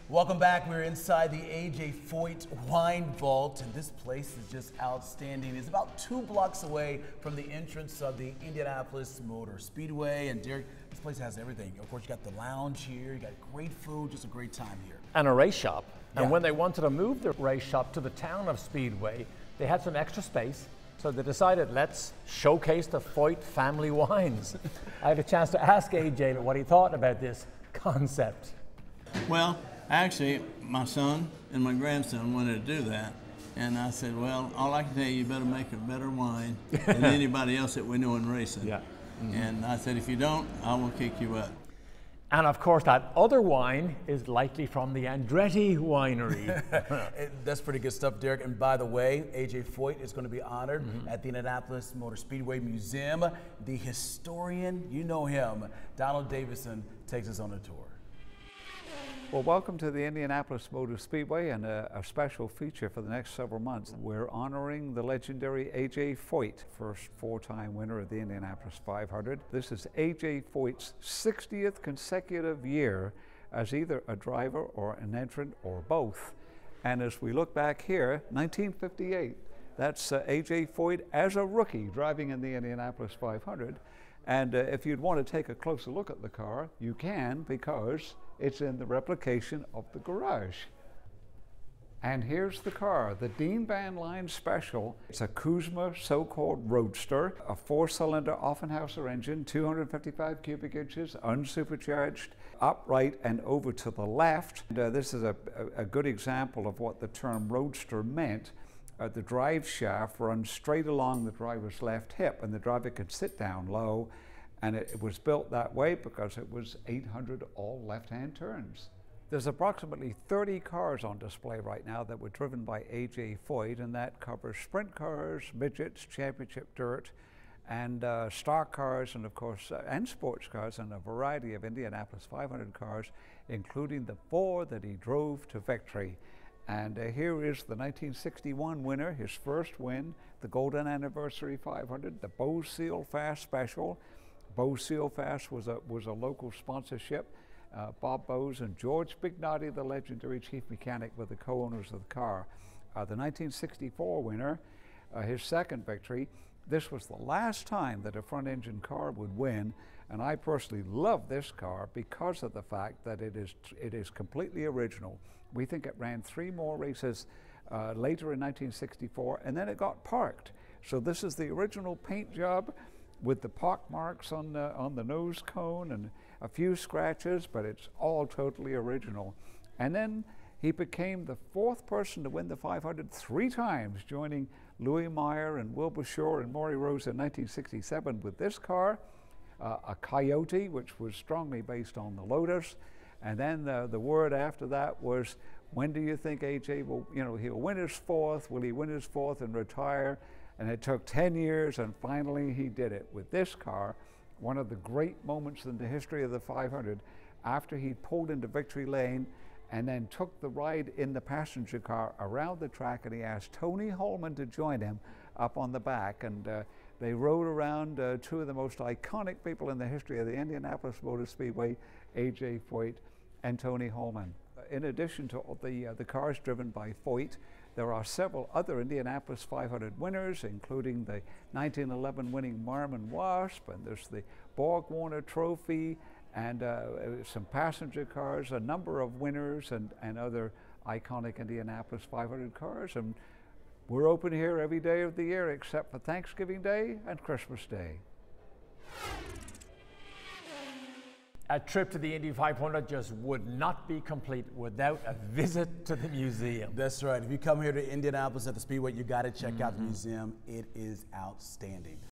Welcome back. We're inside the A.J. Foyt Wine Vault, and this place is just outstanding. It's about 2 blocks away from the entrance of the Indianapolis Motor Speedway. And Derek, this place has everything. Of course, you got the lounge here, you got great food, just a great time here. And a race shop. Yeah. And when they wanted to move the race shop to the town of Speedway, they had some extra space. So they decided, let's showcase the Foyt family wines. I had a chance to ask AJ what he thought about this concept. Well, actually, my son and my grandson wanted to do that. And I said, well, all I can tell you better make a better wine than anybody else that we know in racing. Yeah. Mm-hmm. And I said, if you don't, I will kick you up. And of course, that other wine is likely from the Andretti winery. That's pretty good stuff, Derek. And by the way, A.J. Foyt is going to be honored at the Indianapolis Motor Speedway Museum. The historian, you know him, Donald Davison, takes us on a tour. Well, welcome to the Indianapolis Motor Speedway, and a special feature for the next several months. We're honoring the legendary A.J. Foyt, first 4-time winner of the Indianapolis 500. This is A.J. Foyt's 60th consecutive year as either a driver or an entrant or both. And as we look back here, 1958, that's A.J. Foyt as a rookie driving in the Indianapolis 500. And if you'd want to take a closer look at the car, you can, because it's in the replication of the garage. And here's the car, the Dean Van Line Special. It's a Kuzma so-called roadster, a 4-cylinder Offenhauser engine, 255 cubic inches, unsupercharged, upright and over to the left. And, this is a good example of what the term roadster meant. The drive shaft runs straight along the driver's left hip, and the driver could sit down low. And it was built that way because it was 800 all left-hand turns. There's approximately 30 cars on display right now that were driven by A.J. Foyt, and that covers sprint cars, midgets, championship dirt, and stock cars, and of course, and sports cars, and a variety of Indianapolis 500 cars, including the 4 that he drove to victory. And here is the 1961 winner, his first win, the Golden Anniversary 500, the Bow Seal Fast Special. Bow Seal Fast was a local sponsorship. Bob Bowes and George Bignotti, the legendary chief mechanic, were the co-owners of the car. The 1964 winner, his second victory. This was the last time that a front-engine car would win, and I personally love this car because of the fact that it is completely original. We think it ran 3 more races later in 1964, and then it got parked. So this is the original paint job with the pock marks on the nose cone and a few scratches, but it's all totally original. And then he became the 4th person to win the 500 3 times, joining Louis Meyer and Wilbur Shore and Maury Rose in 1967 with this car, a Coyote, which was strongly based on the Lotus. And then the word after that was, when do you think A.J. will, he'll win his 4th? Will he win his 4th and retire? And it took 10 years, and finally he did it with this car, one of the great moments in the history of the 500, after he pulled into victory lane and then took the ride in the passenger car around the track, and he asked Tony Holman to join him up on the back. And they rode around 2 of the most iconic people in the history of the Indianapolis Motor Speedway, A.J. Foyt and Tony Holman. In addition to the cars driven by Foyt, there are several other Indianapolis 500 winners, including the 1911 winning Marmon Wasp, and there's the Borg Warner Trophy, and some passenger cars, a number of winners, and other iconic Indianapolis 500 cars. And we're open here every day of the year except for Thanksgiving Day and Christmas Day. A trip to the Indy 500 just would not be complete without a visit to the museum. That's right. If you come here to Indianapolis at the Speedway, you got to check out the museum. It is outstanding.